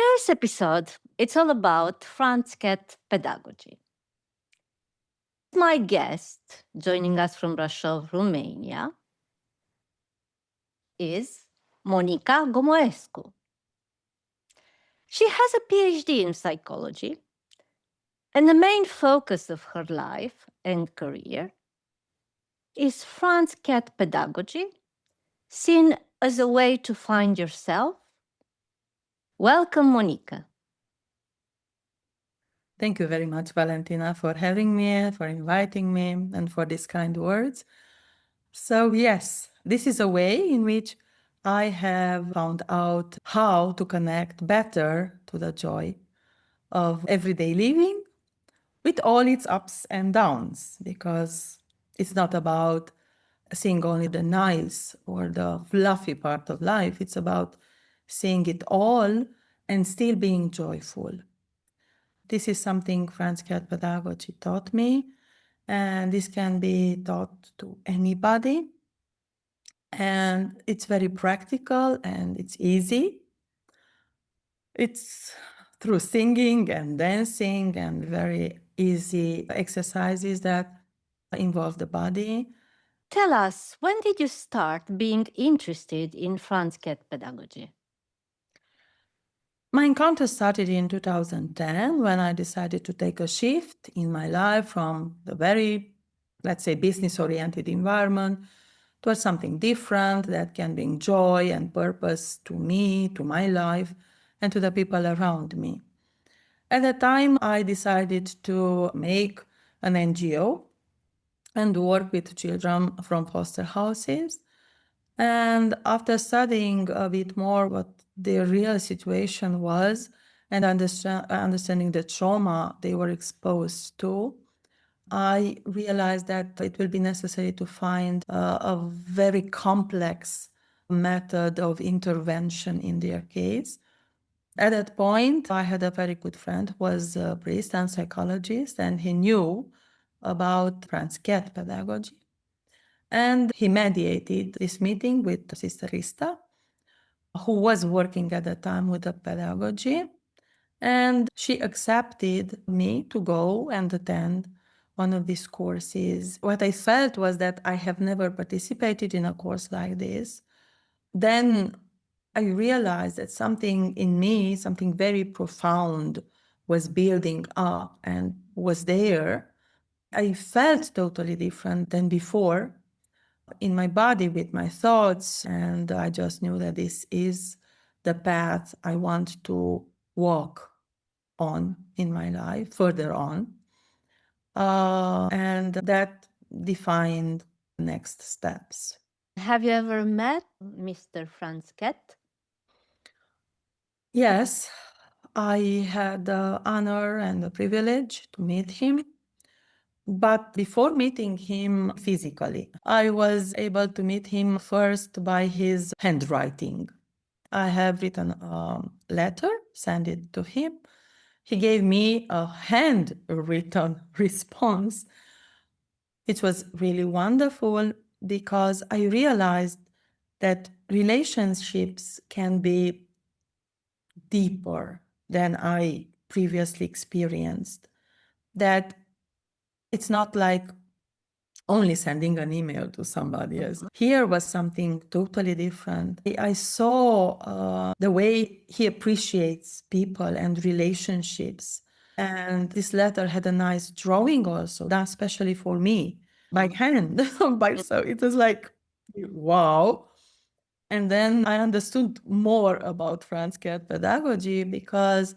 Today's episode, it's all about Franz Kett Pedagogy. My guest, joining us from Russia, Romania, is Monica Gomoescu. She has a PhD in psychology, and the main focus of her life and career is Franz Kett Pedagogy, seen as a way to find yourself. Welcome, Monica. Thank you very much, Valentina, for having me, for inviting me, and for these kind words. So yes, this is a way in which I have found out how to connect better to the joy of everyday living with all its ups and downs, because it's not about seeing only the nice or the fluffy part of life. It's about seeing it all and still being joyful. This is something Franz Kett Pedagogy taught me, and this can be taught to anybody. And it's very practical and it's easy. It's through singing and dancing and very easy exercises that involve the body. Tell us, when did you start being interested in Franz Kett Pedagogy? My encounter started in 2010 when I decided to take a shift in my life from the very, let's say, business-oriented environment towards something different that can bring joy and purpose to me, to my life, and to the people around me. At the time, I decided to make an NGO and work with children from foster houses. And after studying a bit more what their real situation was and understanding the trauma they were exposed to, I realized that it will be necessary to find a very complex method of intervention in their case. At that point, I had a very good friend who was a priest and psychologist, and he knew about Franz Kett pedagogy. And he mediated this meeting with Sister Rista, who was working at the time with the pedagogy. And she accepted me to go and attend one of these courses. What I felt was that I have never participated in a course like this. Then I realized that something in me, something very profound, was building up and was there. I felt totally different than before in my body with my thoughts, and I just knew that this is the path I want to walk on in my life further on. And that defined next steps. Have you ever met Mr. Franz Kett? Yes, I had the honor and the privilege to meet him. But before meeting him physically, I was able to meet him first by his handwriting. I have written a letter, sent it to him. He gave me a handwritten response. It was really wonderful because I realized that relationships can be deeper than I previously experienced. That it's not like only sending an email to somebody else. Here was something totally different. I saw the way he appreciates people and relationships. And this letter had a nice drawing also, done especially for me, by hand. So it was like, wow. And then I understood more about Franz Kett pedagogy because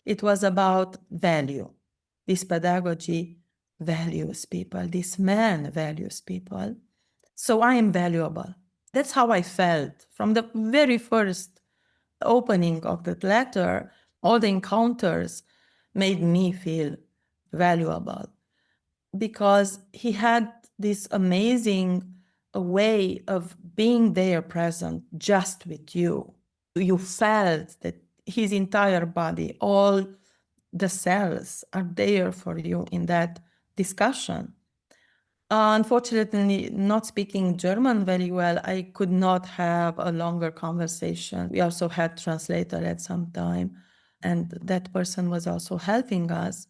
it was about value. This pedagogy values people. This man values people. So I am valuable. That's how I felt from the very first opening of that letter. All the encounters made me feel valuable because he had this amazing way of being there present just with you. You felt that his entire body, all the cells are there for you in that discussion. Unfortunately, not speaking German very well, I could not have a longer conversation. We also had translator at some time. and that person was also helping us.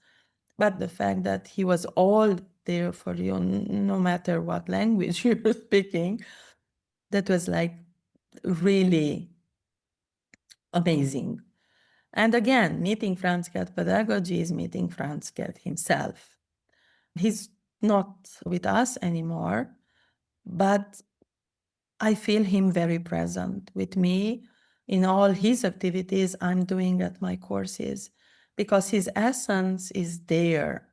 But the fact that he was all there for you, no matter what language you were speaking, that was like really amazing. And again, meeting Franz Kett Pedagogy is meeting Franz Kett himself. He's not with us anymore, but I feel him very present with me in all his activities I'm doing at my courses, because his essence is there.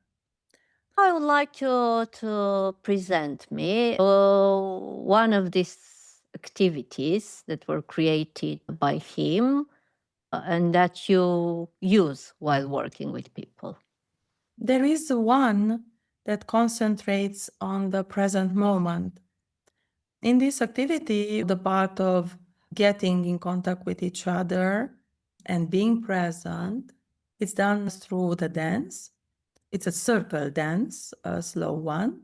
I would like you to present me one of these activities that were created by him and that you use while working with people. There is one that concentrates on the present moment. In this activity, the part of getting in contact with each other and being present is done through the dance. It's a circle dance, a slow one.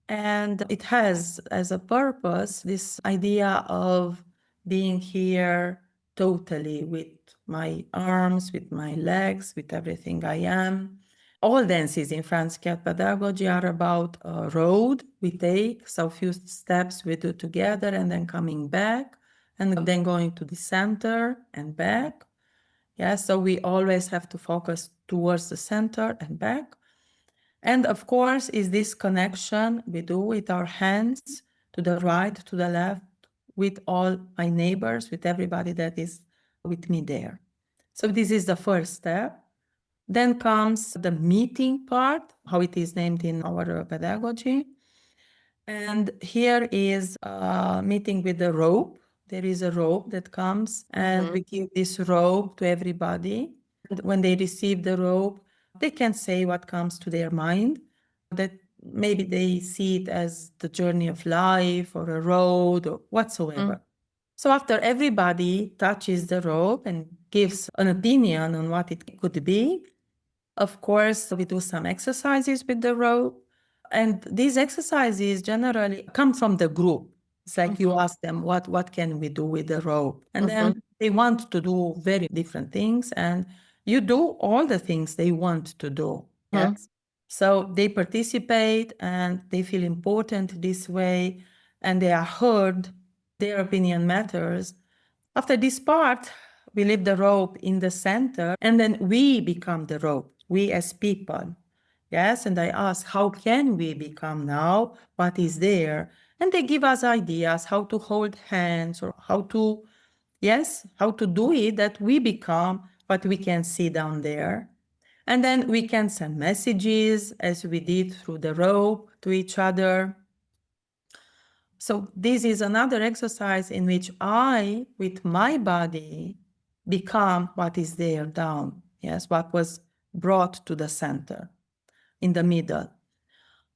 And it has as a purpose this idea of being here totally with my arms, with my legs, with everything I am. All dances in Franz Kett Pedagogy are about a road we take, so a few steps we do together and then coming back and then going to the center and back. Yeah, so we always have to focus towards the center and back. And of course, is this connection we do with our hands to the right, to the left, with all my neighbors, with everybody that is with me there. So this is the first step. Then comes the meeting part, how it is named in our pedagogy. And here is a meeting with the rope. There is a rope that comes, and we give this rope to everybody. And when they receive the rope, they can say what comes to their mind, that maybe they see it as the journey of life or a road or whatsoever. So after everybody touches the rope and gives an opinion on what it could be, of course, we do some exercises with the rope. And these exercises generally come from the group. It's like you ask them, what can we do with the rope? And then they want to do very different things. And you do all the things they want to do. Yes. So they participate and they feel important this way and they are heard. Their opinion matters. After this part, we leave the rope in the center and then we become the rope, we as people. Yes, and I ask, how can we become now? What is there? And they give us ideas how to hold hands or how to, yes, how to do it that we become what we can see down there. And then we can send messages as we did through the rope to each other. So this is another exercise in which I, with my body, become what is there down. Yes, what was brought to the center, in the middle.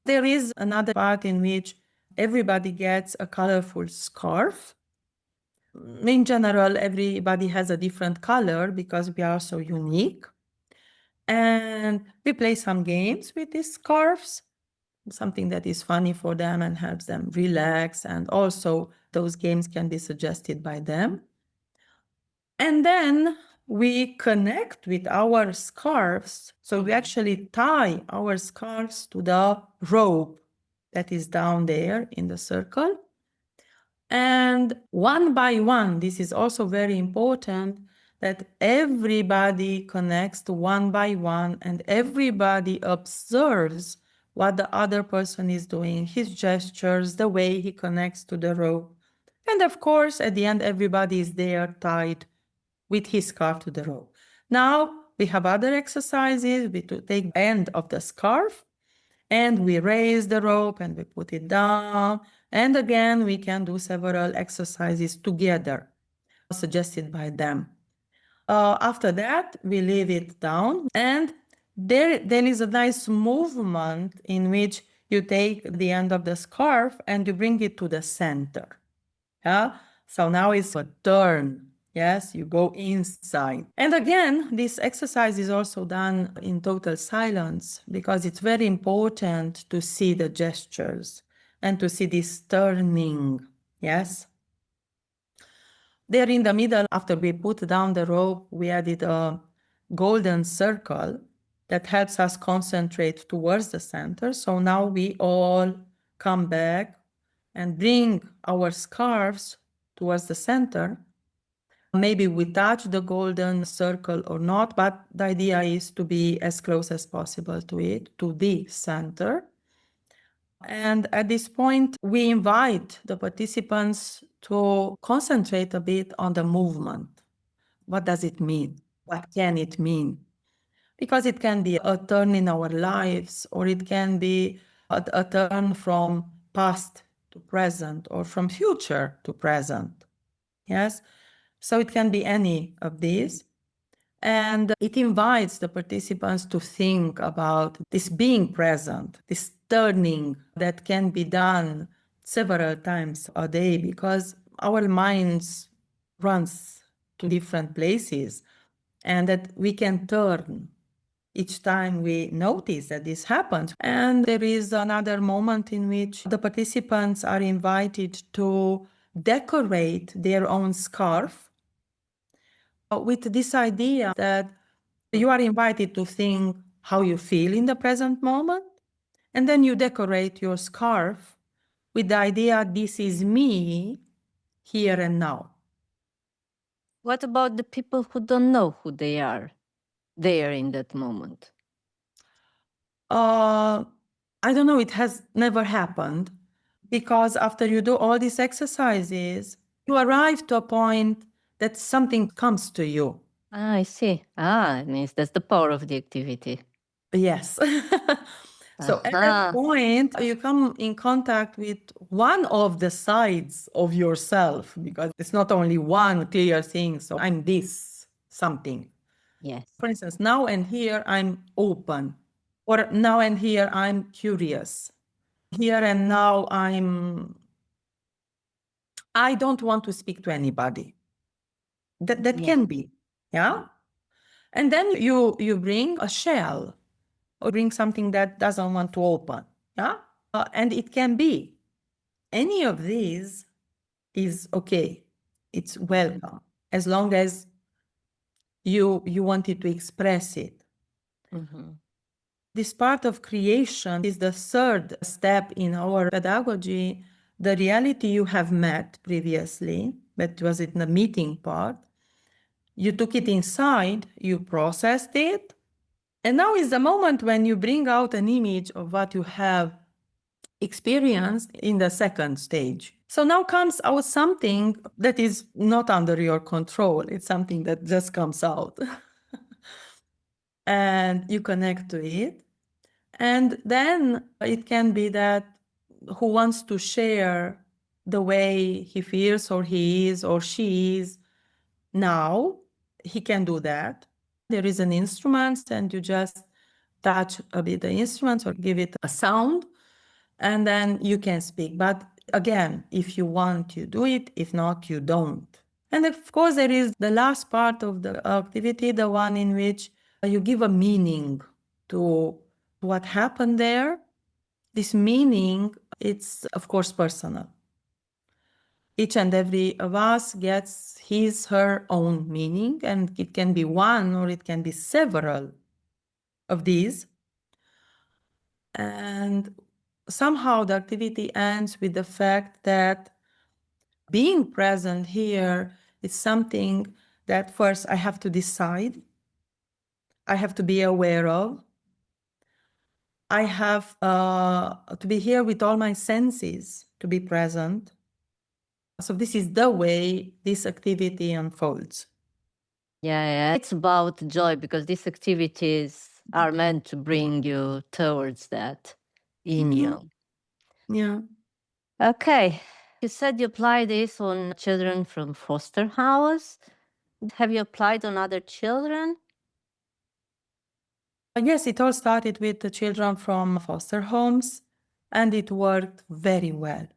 There is another part in which everybody gets a colorful scarf. In general, everybody has a different color because we are so unique. And we play some games with these scarves, something that is funny for them and helps them relax. And also those games can be suggested by them. And then we connect with our scarves. So we actually tie our scarves to the rope that is down there in the circle. And one by one, this is also very important, that everybody connects to one by one and everybody observes what the other person is doing, his gestures, the way he connects to the rope. And of course, at the end, everybody is there tied with his scarf to the rope. Now we have other exercises. We take the end of the scarf and we raise the rope and we put it down. And again, we can do several exercises together, suggested by them. After that, we leave it down. And there is a nice movement in which you take the end of the scarf and you bring it to the center. Yeah? So now it's a turn. Yes, you go inside. And again, this exercise is also done in total silence because it's very important to see the gestures and to see this turning. Yes. There in the middle, after we put down the rope, we added a golden circle that helps us concentrate towards the center. So now we all come back and bring our scarves towards the center. Maybe we touch the golden circle or not, but the idea is to be as close as possible to it, to the center. And at this point, we invite the participants to concentrate a bit on the movement. What does it mean? What can it mean? Because it can be a turn in our lives, or it can be a turn from past to present, or from future to present. Yes? So it can be any of these. And it invites the participants to think about this being present, this turning that can be done several times a day, because our minds runs to different places, and that we can turn each time we notice that this happens. And there is another moment in which the participants are invited to decorate their own scarf with this idea that you are invited to think how you feel in the present moment, and then you decorate your scarf with the idea, this is me here and now. What about the people who don't know who they are there in that moment? I don't know, it has never happened, because after you do all these exercises, you arrive to a point that something comes to you. I see. It means that's the power of the activity. Yes. So at that point, you come in contact with one of the sides of yourself, because it's not only one clear thing. So I'm this something. Yes. For instance, now and here I'm open, or now and here I'm curious. Here and now I don't want to speak to anybody. That Yeah. can be, yeah. And then you bring a shell, or bring something that doesn't want to open, yeah. And it can be any of these is okay. It's welcome, as long as you wanted to express it. Mm-hmm. This part of creation is the third step in our pedagogy. The reality you have met previously, that was in the meeting part, you took it inside, you processed it, and now is the moment when you bring out an image of what you have experienced in the second stage. So now comes out something that is not under your control. It's something that just comes out. And you connect to it. And then it can be that who wants to share the way he feels, or he is, or she is now, he can do that. There is an instrument, and you just touch a bit the instrument or give it a sound, and then you can speak. But again, if you want, you do it. If not, you don't. And of course, there is the last part of the activity, the one in which you give a meaning to what happened there. This meaning, it's of course personal. Each and every of us gets his, her own meaning, and it can be one or it can be several of these. And somehow the activity ends with the fact that being present here is something that first I have to decide, I have to be aware of. I have to be here with all my senses to be present. So this is the way this activity unfolds. Yeah, it's about joy, because these activities are meant to bring you towards that in you. Yeah. Okay. You said you apply this on children from foster house. Have you applied on other children? Yes, it all started with the children from foster homes, and it worked very well.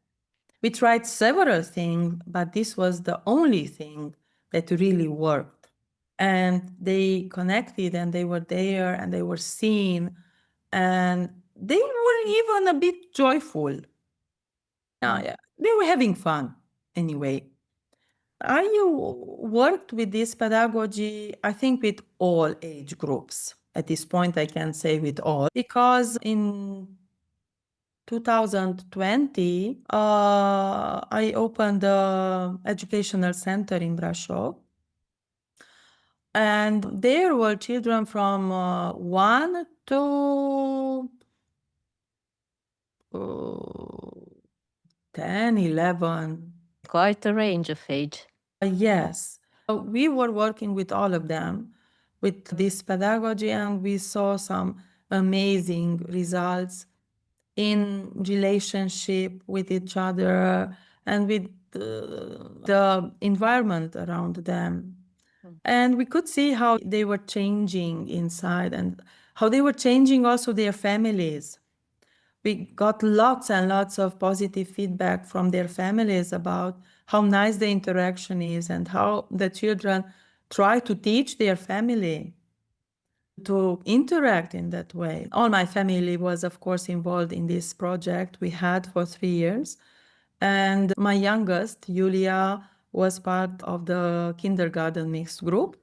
We tried several things, but this was the only thing that really worked. And they connected, and they were there, and they were seen, and they were even a bit joyful. Yeah, they were having fun anyway. I worked with this pedagogy, I think, with all age groups. At this point, I can say with all, because in 2020, I opened an educational center in Brasov. And there were children from 1 to 10, 11. Quite a range of age. Yes. We were working with all of them with this pedagogy, and we saw some amazing results in relationship with each other and with the environment around them. And we could see how they were changing inside and how they were changing also their families. We got lots and lots of positive feedback from their families about how nice the interaction is and how the children try to teach their family to interact in that way. All my family was, of course, involved in this project we had for 3 years. And my youngest, Julia, was part of the kindergarten mixed group.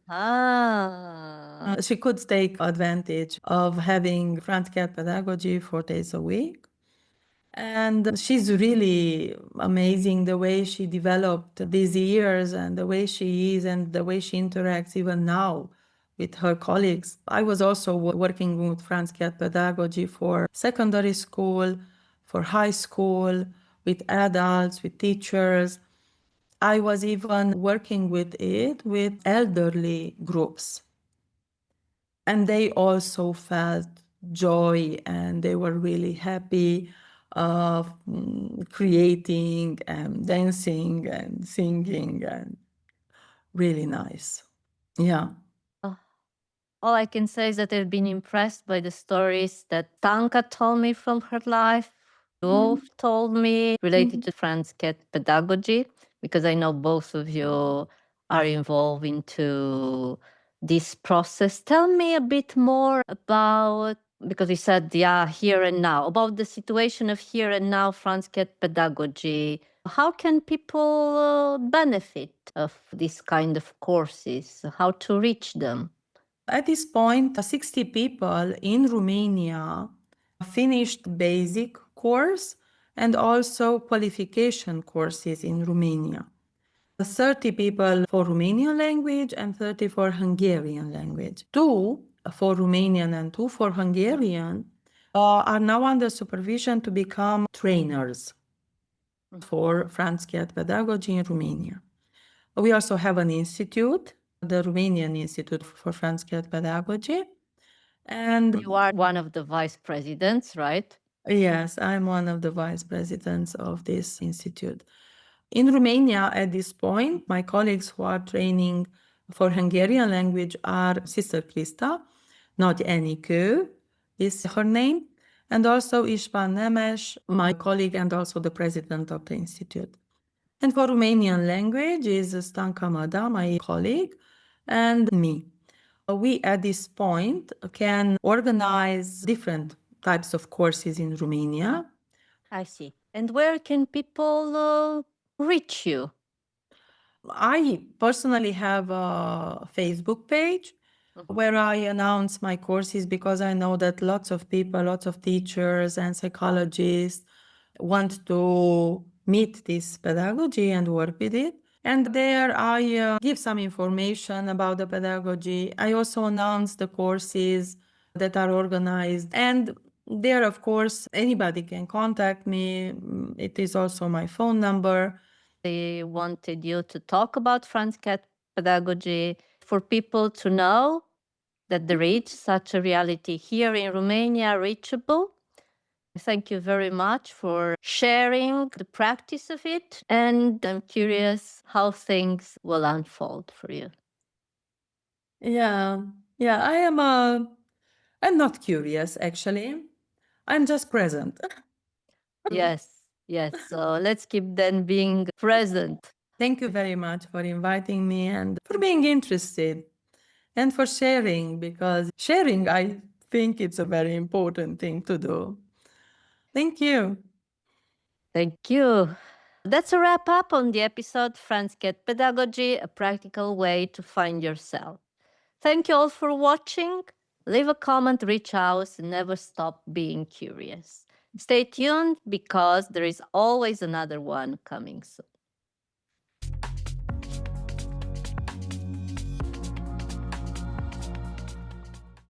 She could take advantage of having Franz Kett Pedagogy 4 days a week. And she's really amazing the way she developed these years and the way she is and the way she interacts even now with her colleagues. I was also working with Franz Kett Pedagogy for secondary school, for high school, with adults, with teachers. I was even working with it with elderly groups. And they also felt joy and they were really happy of creating and dancing and singing, and really nice. Yeah. All I can say is that I've been impressed by the stories that Tanka told me from her life, Wolf told me related to Franz Kett Pedagogy, because I know both of you are involved into this process. Tell me a bit more about, because you said, yeah, here and now, about the situation of here and now Franz Kett Pedagogy. How can people benefit of this kind of courses? How to reach them? At this point, 60 people in Romania finished basic course and also qualification courses in Romania. 30 people for Romanian language and 30 for Hungarian language. 2 for Romanian and 2 for Hungarian are now under supervision to become trainers for Franz Kett Pedagogy in Romania. We also have an institute, the Romanian Institute for Franz Kett Pedagogy. And you are one of the vice presidents, right? Yes, I'm one of the vice presidents of this institute. In Romania, at this point, my colleagues who are training for Hungarian language are Sister Krista, not Enikő is her name, and also István Nemes, my colleague and also the president of the institute. And for Romanian language is Stanka Mada, my colleague, and me. We, at this point, can organize different types of courses in Romania. I see. And where can people reach you? I personally have a Facebook page where I announce my courses because I know that lots of people, lots of teachers and psychologists want to meet this pedagogy and work with it. And there I give some information about the pedagogy. I also announce the courses that are organized. And there, of course, anybody can contact me. It is also my phone number. They wanted you to talk about Franz Kett Pedagogy for people to know that there is such a reality here in Romania reachable. Thank you very much for sharing the practice of it. And I'm curious how things will unfold for you. Yeah, I'm not curious, actually. I'm just present. Yes, yes. So let's keep then being present. Thank you very much for inviting me and for being interested and for sharing, because sharing, I think it's a very important thing to do. Thank you. Thank you. That's a wrap up on the episode Franz Kett Pedagogy, a practical way to find yourself. Thank you all for watching. Leave a comment, reach out, and never stop being curious. Stay tuned because there is always another one coming soon.